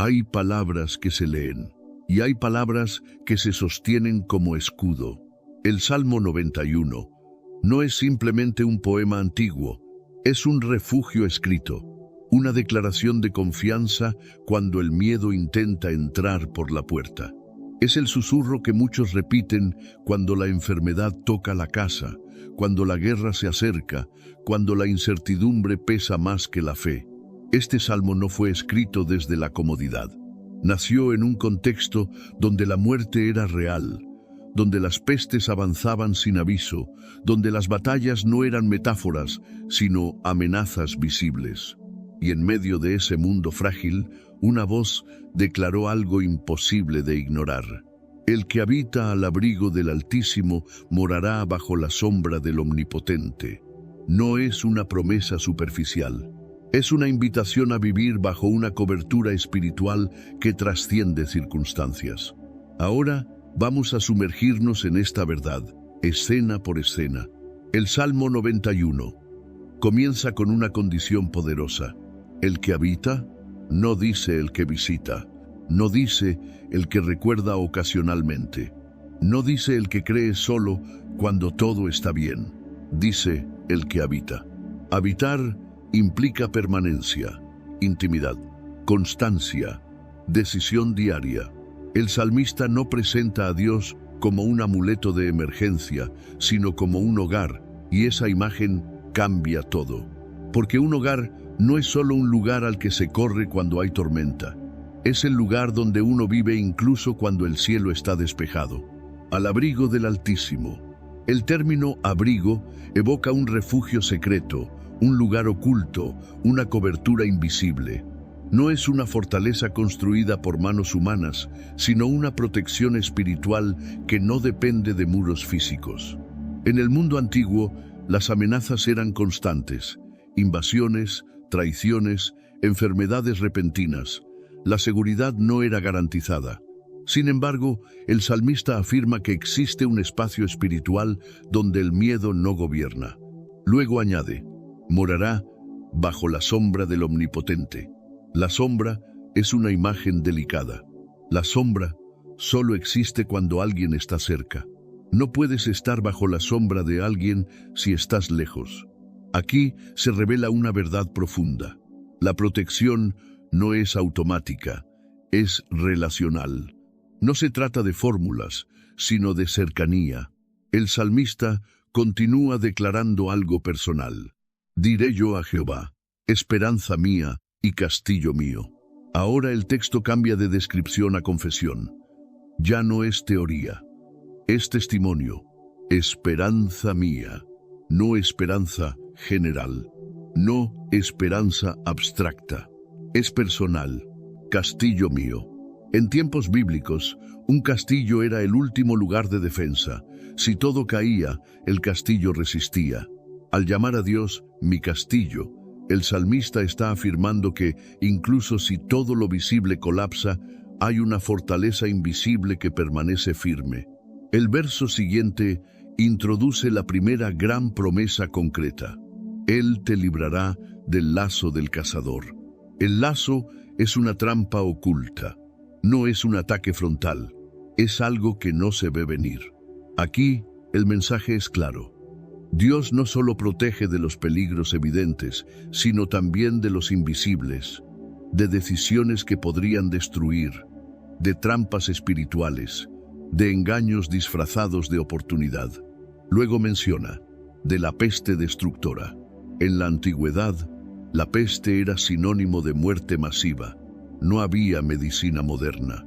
Hay palabras que se leen, y hay palabras que se sostienen como escudo. El Salmo 91 no es simplemente un poema antiguo, es un refugio escrito, una declaración de confianza cuando el miedo intenta entrar por la puerta. Es el susurro que muchos repiten cuando la enfermedad toca la casa, cuando la guerra se acerca, cuando la incertidumbre pesa más que la fe. Este salmo no fue escrito desde la comodidad. Nació en un contexto donde la muerte era real, donde las pestes avanzaban sin aviso, donde las batallas no eran metáforas, sino amenazas visibles. Y en medio de ese mundo frágil, una voz declaró algo imposible de ignorar. El que habita al abrigo del Altísimo morará bajo la sombra del Omnipotente. No es una promesa superficial. Es una invitación a vivir bajo una cobertura espiritual que trasciende circunstancias. Ahora vamos a sumergirnos en esta verdad, escena por escena. El Salmo 91 comienza con una condición poderosa. El que habita, no dice el que visita, no dice el que recuerda ocasionalmente, no dice el que cree solo cuando todo está bien, dice el que habita. Habitar implica permanencia, intimidad, constancia, decisión diaria. El salmista no presenta a Dios como un amuleto de emergencia, sino como un hogar, y esa imagen cambia todo. Porque un hogar no es solo un lugar al que se corre cuando hay tormenta. Es el lugar donde uno vive incluso cuando el cielo está despejado. Al abrigo del Altísimo. El término abrigo evoca un refugio secreto, un lugar oculto, una cobertura invisible. No es una fortaleza construida por manos humanas, sino una protección espiritual que no depende de muros físicos. En el mundo antiguo, las amenazas eran constantes. Invasiones, traiciones, enfermedades repentinas. La seguridad no era garantizada. Sin embargo, el salmista afirma que existe un espacio espiritual donde el miedo no gobierna. Luego añade, morará bajo la sombra del Omnipotente. La sombra es una imagen delicada. La sombra solo existe cuando alguien está cerca. No puedes estar bajo la sombra de alguien si estás lejos. Aquí se revela una verdad profunda. La protección no es automática, es relacional. No se trata de fórmulas, sino de cercanía. El salmista continúa declarando algo personal. Diré yo a Jehová, esperanza mía y castillo mío. Ahora el texto cambia de descripción a confesión. Ya no es teoría, es testimonio. Esperanza mía, no esperanza general, no esperanza abstracta. Es personal, castillo mío. En tiempos bíblicos, un castillo era el último lugar de defensa. Si todo caía, el castillo resistía. Al llamar a Dios mi castillo, el salmista está afirmando que, incluso si todo lo visible colapsa, hay una fortaleza invisible que permanece firme. El verso siguiente introduce la primera gran promesa concreta. Él te librará del lazo del cazador. El lazo es una trampa oculta. No es un ataque frontal. Es algo que no se ve venir. Aquí, el mensaje es claro. Dios no solo protege de los peligros evidentes, sino también de los invisibles, de decisiones que podrían destruir, de trampas espirituales, de engaños disfrazados de oportunidad. Luego menciona, de la peste destructora. En la antigüedad, la peste era sinónimo de muerte masiva. No había medicina moderna.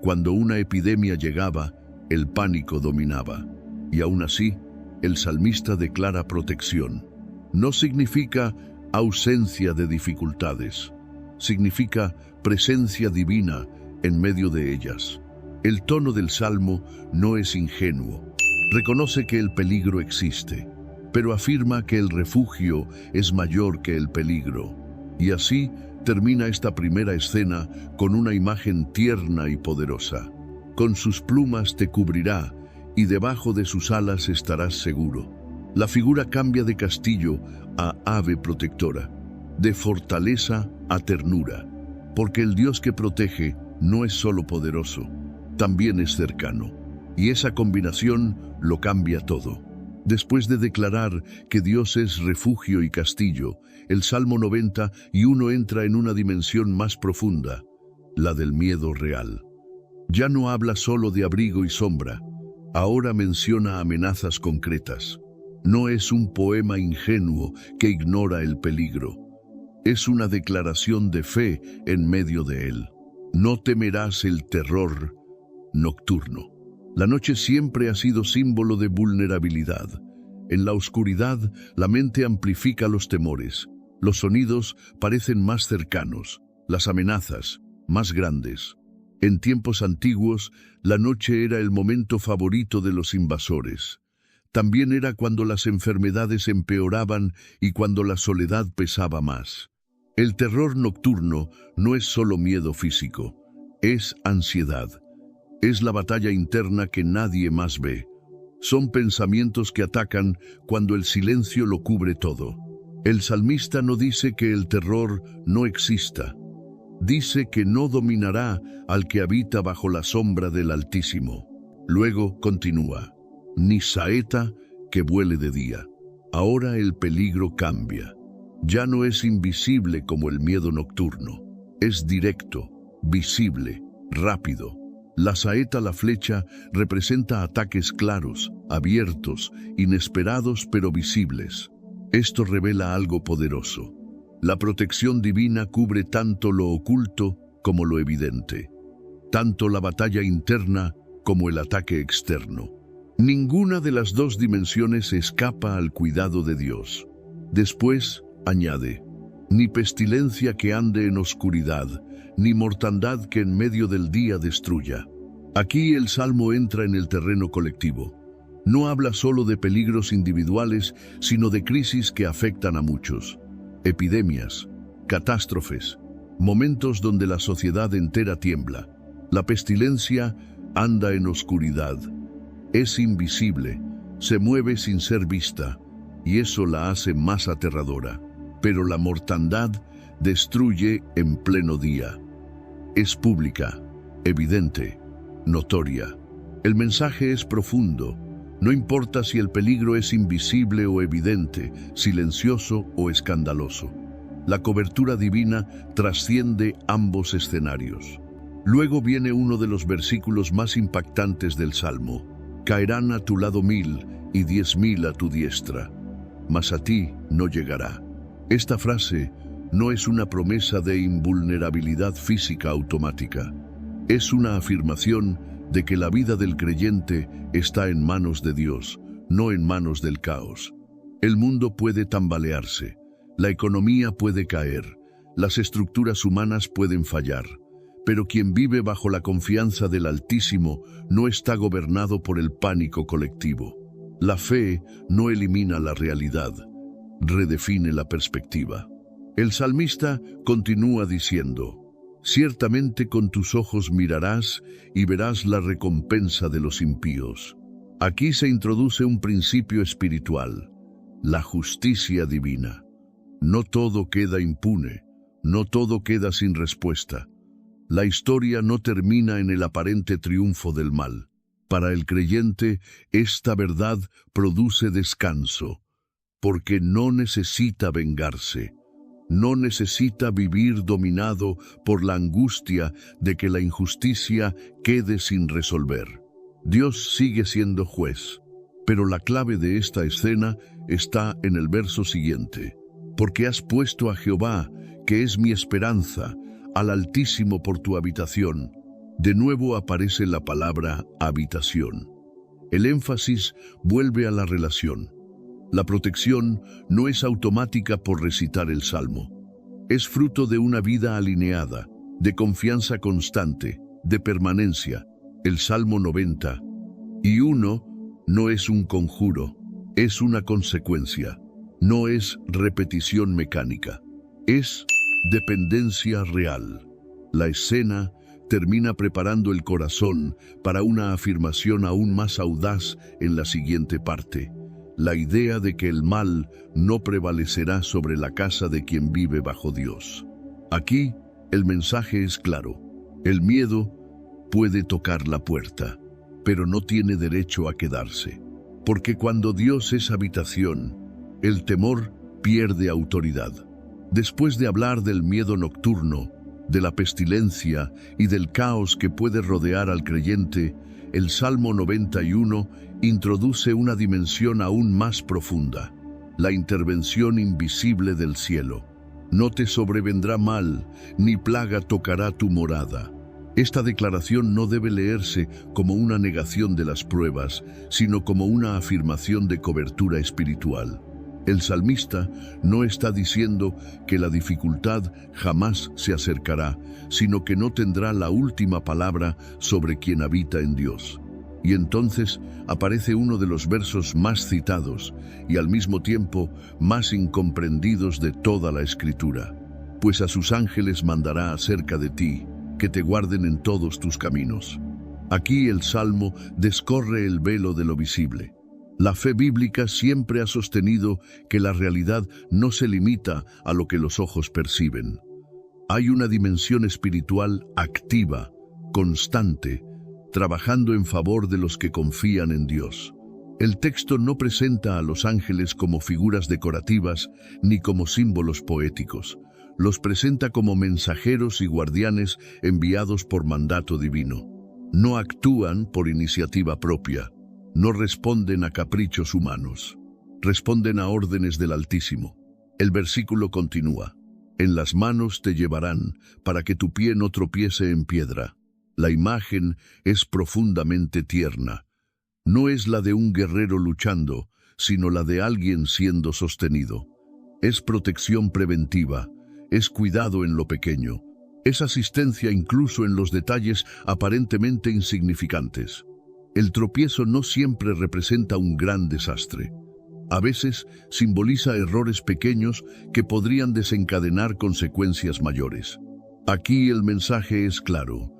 Cuando una epidemia llegaba, el pánico dominaba. Y aún así, el salmista declara protección. No significa ausencia de dificultades. Significa presencia divina en medio de ellas. El tono del salmo no es ingenuo. Reconoce que el peligro existe, pero afirma que el refugio es mayor que el peligro. Y así termina esta primera escena con una imagen tierna y poderosa. Con sus plumas te cubrirá, y debajo de sus alas estarás seguro. La figura cambia de castillo a ave protectora, de fortaleza a ternura. porque el Dios que protege no es solo poderoso, también es cercano. Y esa combinación lo cambia todo. Después de declarar que Dios es refugio y castillo, el Salmo 91 entra en una dimensión más profunda, la del miedo real. Ya no habla solo de abrigo y sombra, ahora menciona amenazas concretas. No es un poema ingenuo que ignora el peligro. Es una declaración de fe en medio de él. No temerás el terror nocturno. La noche siempre ha sido símbolo de vulnerabilidad. En la oscuridad, la mente amplifica los temores. Los sonidos parecen más cercanos, las amenazas más grandes. En tiempos antiguos, la noche era el momento favorito de los invasores. También era cuando las enfermedades empeoraban y cuando la soledad pesaba más. El terror nocturno no es solo miedo físico, es ansiedad. Es la batalla interna que nadie más ve. Son pensamientos que atacan cuando el silencio lo cubre todo. El salmista no dice que el terror no exista. Dice que no dominará al que habita bajo la sombra del Altísimo. Luego continúa, ni saeta que vuele de día. Ahora el peligro cambia. Ya no es invisible como el miedo nocturno. Es directo, visible, rápido. La saeta, la flecha, representa ataques claros, abiertos, inesperados pero visibles. Esto revela algo poderoso. La protección divina cubre tanto lo oculto como lo evidente, tanto la batalla interna como el ataque externo. Ninguna de las dos dimensiones escapa al cuidado de Dios. Después, añade, ni pestilencia que ande en oscuridad, ni mortandad que en medio del día destruya. Aquí el Salmo entra en el terreno colectivo. No habla solo de peligros individuales, sino de crisis que afectan a muchos. Epidemias, catástrofes, momentos donde la sociedad entera tiembla. La pestilencia anda en oscuridad. Es invisible, se mueve sin ser vista, y eso la hace más aterradora. Pero la mortandad destruye en pleno día. Es pública, evidente, notoria. El mensaje es profundo. No importa si el peligro es invisible o evidente, silencioso o escandaloso. La cobertura divina trasciende ambos escenarios. Luego viene uno de los versículos más impactantes del Salmo. Caerán a tu lado 1000 y 10.000 a tu diestra, mas a ti no llegará. Esta frase no es una promesa de invulnerabilidad física automática. Es una afirmación de que la vida del creyente está en manos de Dios, no en manos del caos. El mundo puede tambalearse, la economía puede caer, las estructuras humanas pueden fallar, pero quien vive bajo la confianza del Altísimo no está gobernado por el pánico colectivo. La fe no elimina la realidad, redefine la perspectiva. El salmista continúa diciendo, ciertamente con tus ojos mirarás y verás la recompensa de los impíos. Aquí se introduce un principio espiritual, la justicia divina. No todo queda impune, no todo queda sin respuesta. La historia no termina en el aparente triunfo del mal. Para el creyente, esta verdad produce descanso, porque no necesita vengarse. No necesita vivir dominado por la angustia de que la injusticia quede sin resolver. Dios sigue siendo juez, pero la clave de esta escena está en el verso siguiente. Porque has puesto a Jehová, que es mi esperanza, al Altísimo por tu habitación. De nuevo aparece la palabra habitación. El énfasis vuelve a la relación. La protección no es automática por recitar el Salmo. Es fruto de una vida alineada, de confianza constante, de permanencia. El Salmo 91 no es un conjuro, es una consecuencia. No es repetición mecánica, es dependencia real. La escena termina preparando el corazón para una afirmación aún más audaz en la siguiente parte. La idea de que el mal no prevalecerá sobre la casa de quien vive bajo Dios. Aquí, El mensaje es claro. El miedo puede tocar la puerta, pero no tiene derecho a quedarse. Porque cuando Dios es habitación, el temor pierde autoridad. Después de hablar del miedo nocturno, de la pestilencia y del caos que puede rodear al creyente, el Salmo 91 introduce una dimensión aún más profunda: la intervención invisible del cielo. No te sobrevendrá mal, ni plaga tocará tu morada. Esta declaración no debe leerse como una negación de las pruebas, sino como una afirmación de cobertura espiritual. El salmista no está diciendo que la dificultad jamás se acercará, sino que no tendrá la última palabra sobre quien habita en Dios. Y entonces aparece uno de los versos más citados y al mismo tiempo más incomprendidos de toda la Escritura. Pues a sus ángeles mandará acerca de ti, que te guarden en todos tus caminos. Aquí el Salmo descorre el velo de lo visible. La fe bíblica siempre ha sostenido que la realidad no se limita a lo que los ojos perciben. Hay una dimensión espiritual activa, constante, trabajando en favor de los que confían en Dios. El texto no presenta a los ángeles como figuras decorativas ni como símbolos poéticos. Los presenta como mensajeros y guardianes enviados por mandato divino. No actúan por iniciativa propia, no responden a caprichos humanos, responden a órdenes del Altísimo. El versículo continúa: en las manos te llevarán para que tu pie no tropiece en piedra. La imagen es profundamente tierna. No es la de un guerrero luchando, sino la de alguien siendo sostenido. Es protección preventiva, es cuidado en lo pequeño, es asistencia incluso en los detalles aparentemente insignificantes. El tropiezo no siempre representa un gran desastre. A veces simboliza errores pequeños que podrían desencadenar consecuencias mayores. Aquí el mensaje es claro.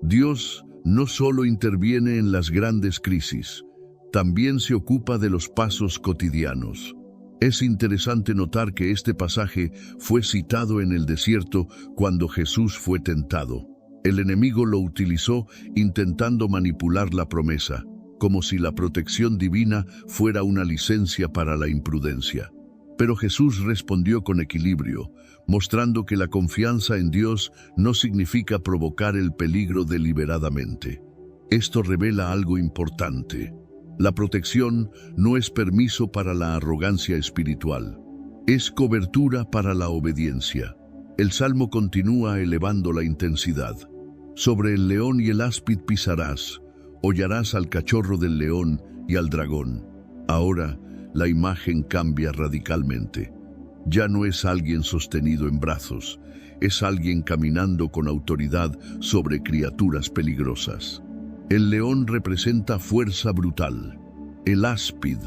Dios no solo interviene en las grandes crisis, también se ocupa de los pasos cotidianos. Es interesante notar que este pasaje fue citado en el desierto cuando Jesús fue tentado. El enemigo lo utilizó intentando manipular la promesa, como si la protección divina fuera una licencia para la imprudencia. Pero Jesús respondió con equilibrio, mostrando que la confianza en Dios no significa provocar el peligro deliberadamente. Esto revela algo importante. La protección no es permiso para la arrogancia espiritual, es cobertura para la obediencia. El Salmo continúa elevando la intensidad. Sobre el león y el áspid pisarás, hollarás al cachorro del león y al dragón. Ahora, la imagen cambia radicalmente. Ya no es alguien sostenido en brazos, es alguien caminando con autoridad sobre criaturas peligrosas. El león representa fuerza brutal, el áspid,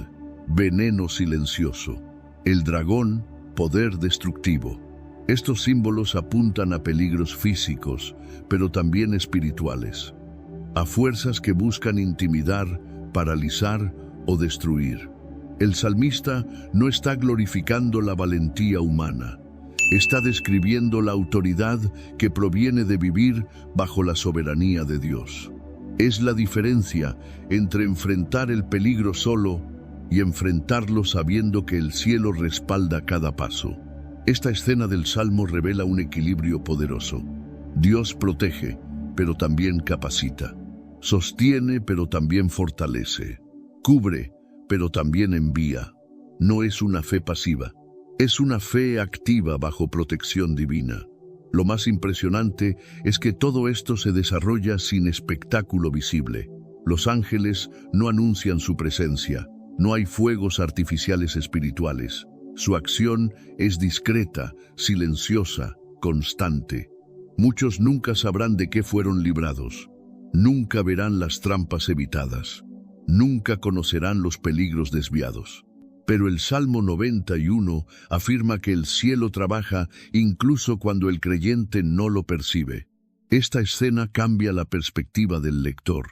veneno silencioso, el dragón, poder destructivo. Estos símbolos apuntan a peligros físicos, pero también espirituales, a fuerzas que buscan intimidar, paralizar o destruir. El salmista no está glorificando la valentía humana, está describiendo la autoridad que proviene de vivir bajo la soberanía de Dios. Es la diferencia entre enfrentar el peligro solo y enfrentarlo sabiendo que el cielo respalda cada paso. Esta escena del Salmo revela un equilibrio poderoso. Dios protege, pero también capacita. Sostiene, pero también fortalece. Cubre, pero también envía. No es una fe pasiva, es una fe activa bajo protección divina. Lo más impresionante es que todo esto se desarrolla sin espectáculo visible. Los ángeles no anuncian su presencia, no hay fuegos artificiales espirituales. Su acción es discreta, silenciosa, constante. Muchos nunca sabrán de qué fueron librados, nunca verán las trampas evitadas, nunca conocerán los peligros desviados. Pero el Salmo 91 afirma que el cielo trabaja incluso cuando el creyente no lo percibe. Esta escena cambia la perspectiva del lector.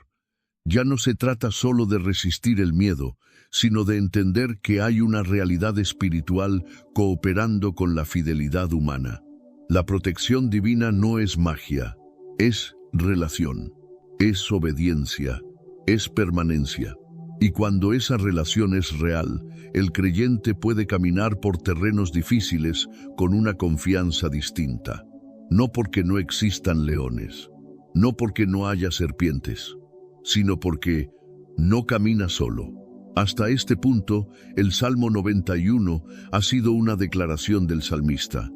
Ya no se trata solo de resistir el miedo, sino de entender que hay una realidad espiritual cooperando con la fidelidad humana. La protección divina no es magia, es relación, es obediencia, es permanencia. Y cuando esa relación es real, el creyente puede caminar por terrenos difíciles con una confianza distinta. No porque no existan leones, no porque no haya serpientes, sino porque no camina solo. Hasta este punto, el Salmo 91 ha sido una declaración del salmista.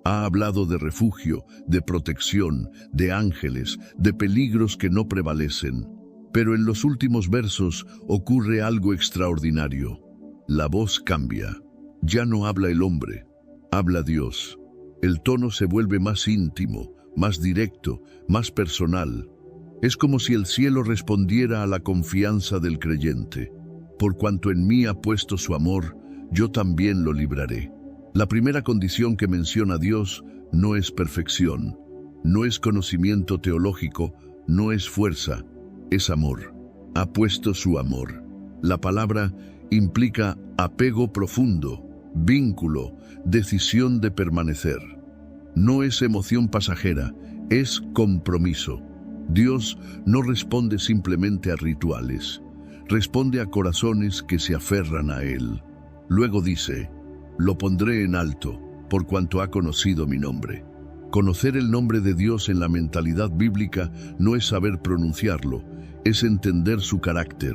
Ha hablado de refugio, de protección, de ángeles, de peligros que no prevalecen. Pero en los últimos versos ocurre algo extraordinario. La voz cambia. Ya no habla el hombre, habla Dios. El tono se vuelve más íntimo, más directo, más personal. Es como si el cielo respondiera a la confianza del creyente. Por cuanto en mí ha puesto su amor, yo también lo libraré. La primera condición que menciona Dios no es perfección, no es conocimiento teológico, no es fuerza, es amor. Ha puesto su amor. La palabra implica apego profundo, vínculo, decisión de permanecer. No es emoción pasajera, es compromiso. Dios no responde simplemente a rituales, responde a corazones que se aferran a Él. Luego dice, lo pondré en alto, por cuanto ha conocido mi nombre. Conocer el nombre de Dios en la mentalidad bíblica no es saber pronunciarlo, es entender su carácter,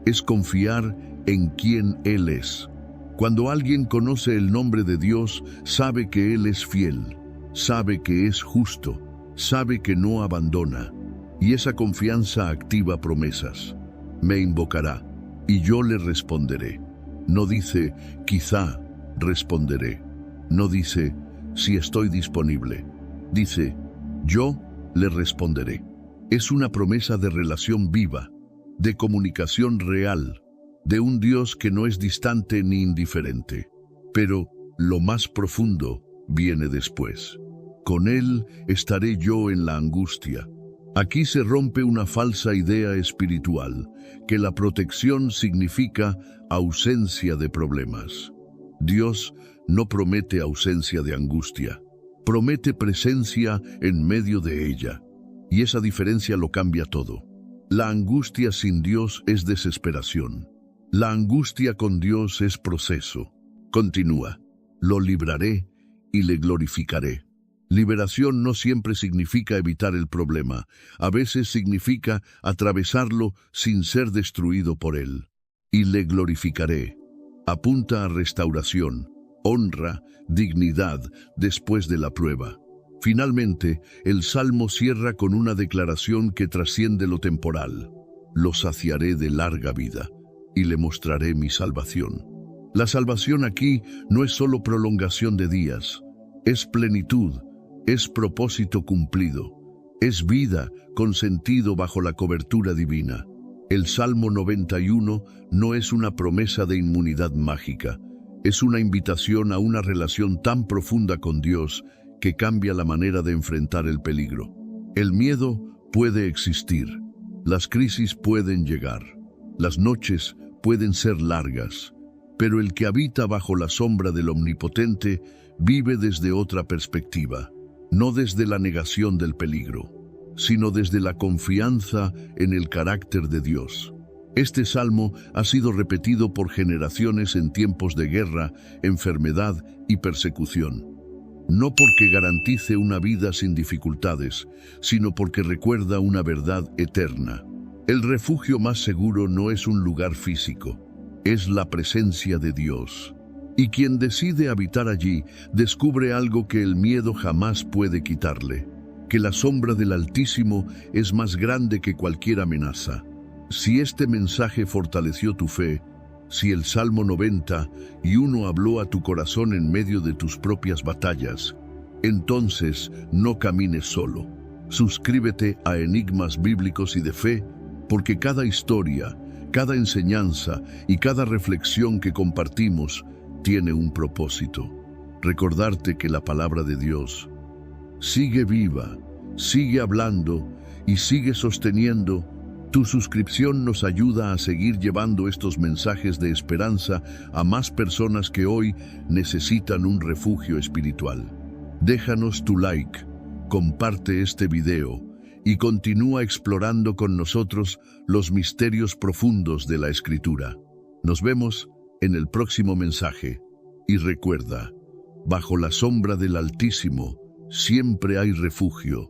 es confiar en quién Él es. Cuando alguien conoce el nombre de Dios, sabe que Él es fiel, sabe que es justo, sabe que no abandona, y esa confianza activa promesas. Me invocará, y yo le responderé. No dice, quizá responderé. No dice, si estoy disponible. Dice, yo le responderé. Es una promesa de relación viva, de comunicación real, de un Dios que no es distante ni indiferente. Pero lo más profundo viene después. Con Él estaré yo en la angustia. Aquí se rompe una falsa idea espiritual, que la protección significa ausencia de problemas. Dios no promete ausencia de angustia, promete presencia en medio de ella. Y esa diferencia lo cambia todo. La angustia sin Dios es desesperación. La angustia con Dios es proceso. Continúa, lo libraré y le glorificaré. Liberación no siempre significa evitar el problema, a veces significa atravesarlo sin ser destruido por él. Y le glorificaré. Apunta a restauración, honra, dignidad después de la prueba. Finalmente, el Salmo cierra con una declaración que trasciende lo temporal. Lo saciaré de larga vida y le mostraré mi salvación. La salvación aquí no es solo prolongación de días, es plenitud, es propósito cumplido, es vida con sentido bajo la cobertura divina. El Salmo 91 no es una promesa de inmunidad mágica, es una invitación a una relación tan profunda con Dios que cambia la manera de enfrentar el peligro. El miedo puede existir, las crisis pueden llegar, las noches pueden ser largas, pero el que habita bajo la sombra del Omnipotente vive desde otra perspectiva, no desde la negación del peligro, sino desde la confianza en el carácter de Dios. Este salmo ha sido repetido por generaciones en tiempos de guerra, enfermedad y persecución. No porque garantice una vida sin dificultades, sino porque recuerda una verdad eterna. El refugio más seguro no es un lugar físico, es la presencia de Dios. Y quien decide habitar allí descubre algo que el miedo jamás puede quitarle, que la sombra del Altísimo es más grande que cualquier amenaza. Si este mensaje fortaleció tu fe, si el Salmo 91 habló a tu corazón en medio de tus propias batallas, entonces no camines solo. Suscríbete a Enigmas Bíblicos y de Fe, porque cada historia, cada enseñanza y cada reflexión que compartimos tiene un propósito. Recordarte que la palabra de Dios sigue viva, sigue hablando y sigue sosteniendo. Tu suscripción nos ayuda a seguir llevando estos mensajes de esperanza a más personas que hoy necesitan un refugio espiritual. Déjanos tu like, comparte este video y continúa explorando con nosotros los misterios profundos de la Escritura. Nos vemos en el próximo mensaje y recuerda, bajo la sombra del Altísimo siempre hay refugio.